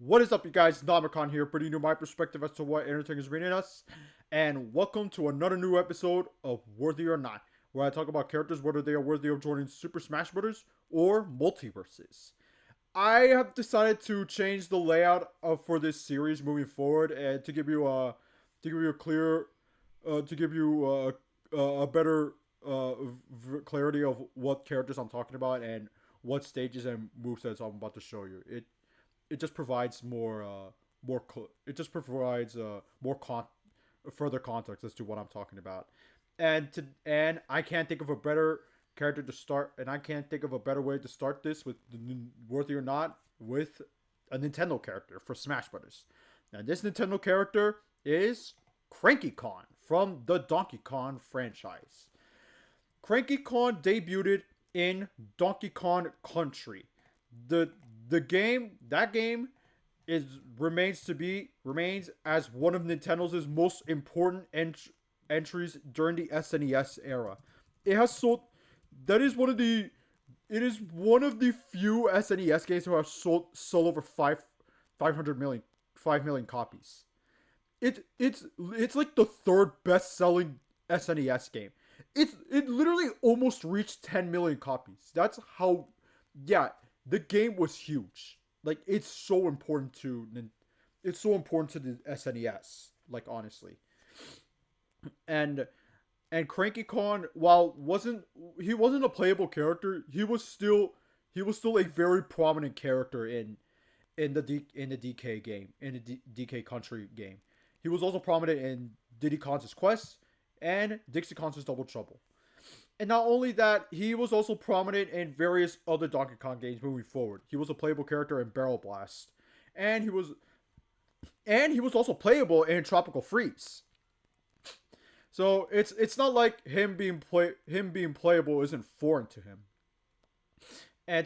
What is up, you guys? Namicon here, bringing you my perspective as to what entertainment is reading us. And welcome to another new episode of Worthy or Not, where I talk about characters whether they are worthy of joining Super Smash Bros. Or multiverses. I have decided to change the layout for this series moving forward, and to give you a clear, to give you a better clarity of what characters I'm talking about and what stages and movesets I'm about to show you. It just provides it just provides further context as to what I'm talking about. And I can't think of a better character to start, and I can't think of a better way to start this with worthy or not with a Nintendo character for Smash Brothers. Now this Nintendo character is Cranky Kong from the Donkey Kong franchise. Cranky Kong debuted in Donkey Kong Country. The the game is remains as one of Nintendo's most important entries during the SNES era. It has sold that is one of the it is one of the few SNES games who have sold over 500 million copies. It's like the third best selling SNES game. It literally almost reached 10 million copies. That's how, yeah, the game was huge. Like it's so important to the SNES. Like honestly, and and Cranky Kong, while wasn't a playable character, he was still a very prominent character in the DK game, in the DK Country game. He was also prominent in Diddy Kon's Quest and Dixie Kon's Double Trouble. And not only that, he was also prominent in various other Donkey Kong games moving forward. He was a playable character in Barrel Blast, and he was also playable in Tropical Freeze. So it's not like him being playable isn't foreign to him. And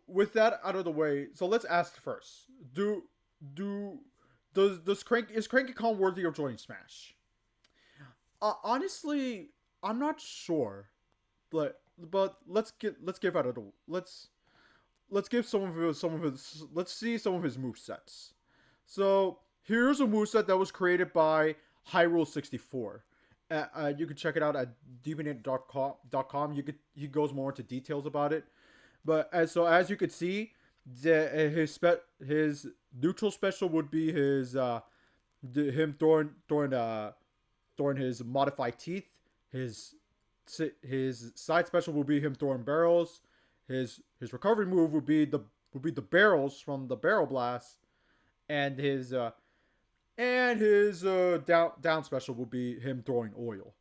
with that out of the way, so let's ask first. Do does Crank is Cranky Kong worthy of joining Smash? Honestly, I'm not sure. But let's give out of the let's give let's see some of his move sets. So here's a moveset that was created by Hyrule 64. You can check it out at deviant.com. He goes more into details about it. But as you could see, his neutral special would be him throwing his modified teeth. His his side special would be him throwing barrels. His recovery move would be the barrels from the barrel blast, and his down special would be him throwing oil.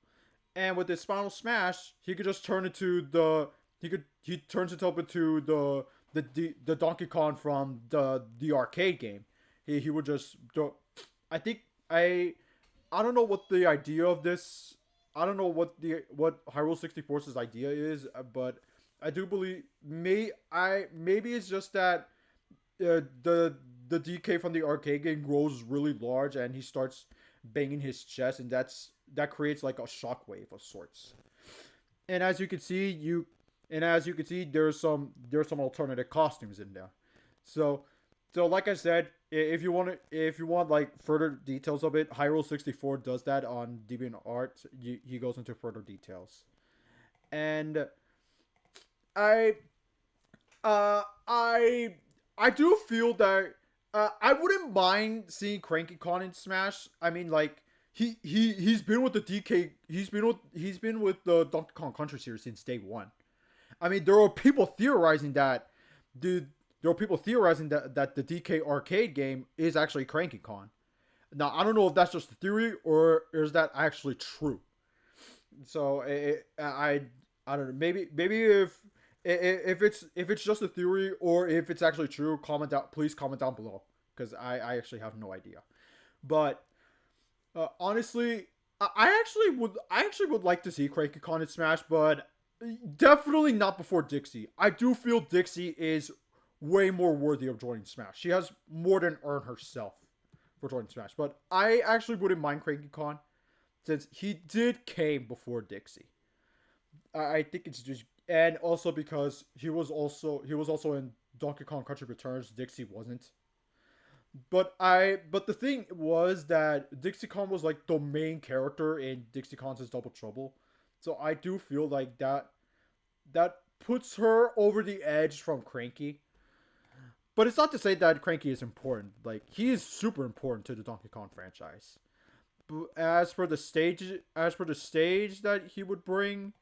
And with his Spinal Smash, he could just turn into the he turns himself into the Donkey Kong from the arcade game. He would just I think I don't know what the idea of this. I don't know what Hyrule 64's idea is, but I do believe maybe it's just that the DK from the arcade game grows really large and he starts banging his chest, and that creates like a shockwave of sorts. And as you can see, there's some alternative costumes in there. So like I said, if you want like further details of it, Hyrule 64 does that on DeviantArt. He goes into further details. And I I do feel that I wouldn't mind seeing Cranky Kong in Smash. I mean, like he's been with the DK. He's been with the Donkey Kong Country series since day one. I mean, there are people theorizing that dude. There are people theorizing that the DK arcade game is actually Cranky Kong. Now, I don't know if that's just a theory or is that actually true. So I don't know. Maybe if it's just a theory or if it's actually true, please comment down below, because I actually have no idea. But honestly, I actually would like to see Cranky Kong in Smash, but definitely not before Dixie. I do feel Dixie is way more worthy of joining Smash. She has more than earned herself for joining Smash. But I actually wouldn't mind Cranky Kong since he did came before Dixie. I think it's just, and also because he was also in Donkey Kong Country Returns, Dixie wasn't. But the thing was that Dixie Kong was like the main character in Dixie Kong's Double Trouble, so I do feel like that puts her over the edge from Cranky. But it's not to say that Cranky is important. Like, he is super important to the Donkey Kong franchise. But as for the stage that he would bring,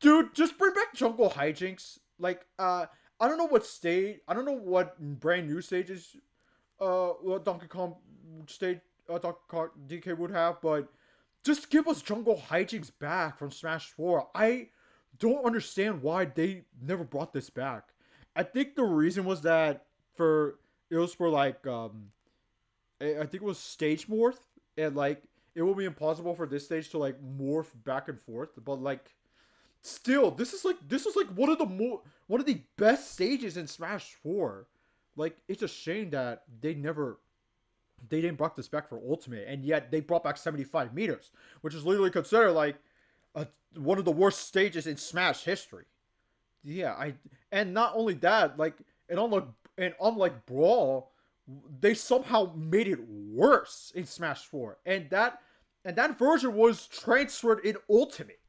dude, just bring back Jungle Hijinks. Like, I don't know what brand new stages, what Donkey Kong stage, Donkey Kong DK would have, but just give us Jungle Hijinks back from Smash 4. I don't understand why they never brought this back. I think the reason was that for it was for like I think it was stage morph, and like it will be impossible for this stage to like morph back and forth. But like still, this is like one of the best stages in Smash 4. Like, it's a shame that they didn't brought this back for Ultimate, and yet they brought back 75 meters, which is literally considered like one of the worst stages in Smash history. Yeah, I and not only that, like and unlike Brawl, they somehow made it worse in Smash 4, and that version was transferred in Ultimate.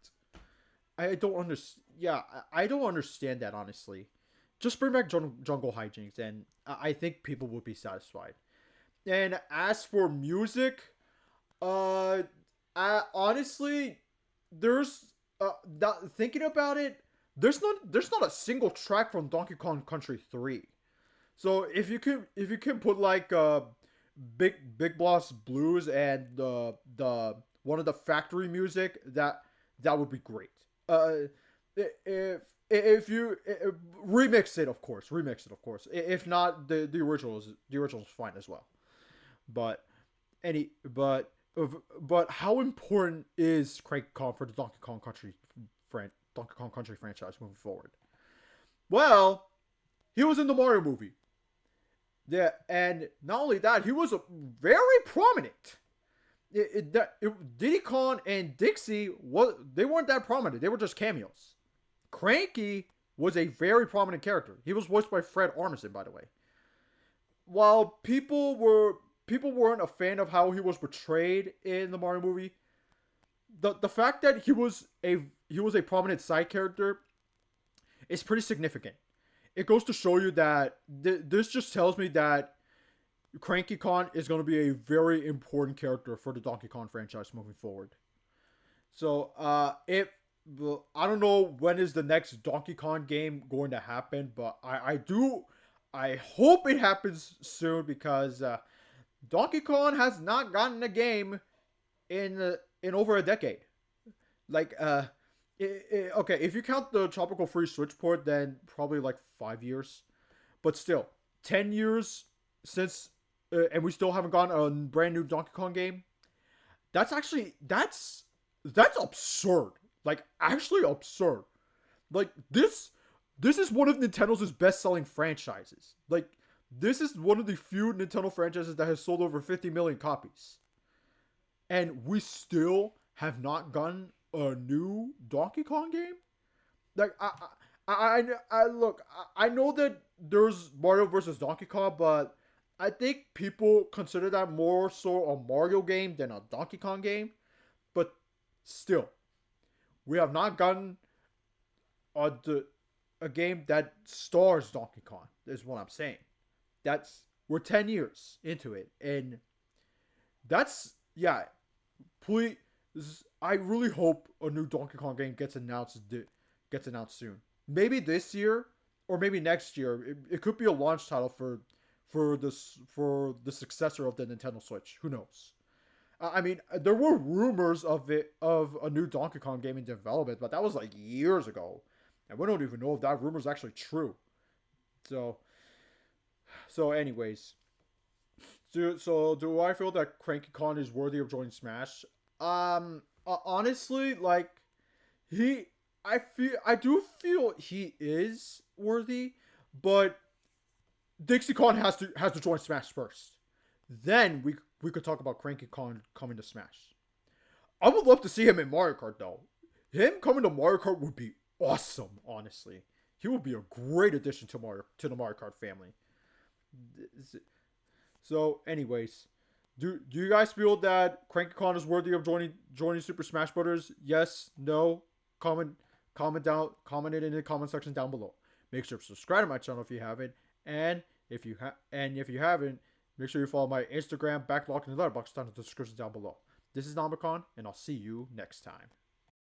I don't understand. Yeah, I don't understand that, honestly. Just bring back Jungle Hijinks, and I think people would be satisfied. And as for music, uh, honestly, there's thinking about it, there's not a single track from Donkey Kong Country 3. So if you can put like Big Boss Blues and the one of the factory music, that would be great. If you remix it, of course. If not, the original is fine as well. But any but how important is Cranky Kong for the Donkey Kong Country franchise moving forward? Well, he was in the Mario movie. Yeah, and not only that, he was very prominent. Diddy Kong and Dixie they weren't that prominent. They were just cameos. Cranky was a very prominent character. He was voiced by Fred Armisen, by the way. While people weren't a fan of how he was portrayed in the Mario movie, the fact that he was a prominent side character is pretty significant. It goes to show you that this just tells me that Cranky Kong is going to be a very important character for the Donkey Kong franchise moving forward. So, if I don't know when is the next Donkey Kong game going to happen, but I hope it happens soon because Donkey Kong has not gotten a game in over a decade. Like okay, if you count the Tropical Freeze Switch port, then probably like 5 years, but still 10 years since, and we still haven't gotten a brand new Donkey Kong game. That's actually that's absurd. Like, actually absurd. Like, this is one of Nintendo's best-selling franchises. Like, this is one of the few Nintendo franchises that has sold over 50 million copies. And we still have not gotten a new Donkey Kong game? Like, I know that there's Mario versus Donkey Kong, but I think people consider that more so a Mario game than a Donkey Kong game. But still, we have not gotten a game that stars Donkey Kong, is what I'm saying. We're 10 years into it, and that's, yeah, please, I really hope a new Donkey Kong game gets announced soon. Maybe this year or maybe next year. It could be a launch title for the successor of the Nintendo Switch. Who knows? I mean, there were rumors of a new Donkey Kong game in development, but that was like years ago, and we don't even know if that rumor is actually true. Anyways, so do I feel that Cranky Kong is worthy of joining Smash? Honestly, like I do feel he is worthy, but Dixie Kong has to join Smash first. Then we could talk about Cranky Kong coming to Smash. I would love to see him in Mario Kart though. Him coming to Mario Kart would be awesome, honestly. He would be a great addition to the Mario Kart family. So, anyways, do you guys feel that Cranky Kong is worthy of joining Super Smash Brothers? Yes, no. Comment comment it in the comment section down below. Make sure to subscribe to my channel if you haven't, and if you haven't, make sure you follow my Instagram, Backlog, and Letterboxd down in the description down below. This is Namacon, and I'll see you next time.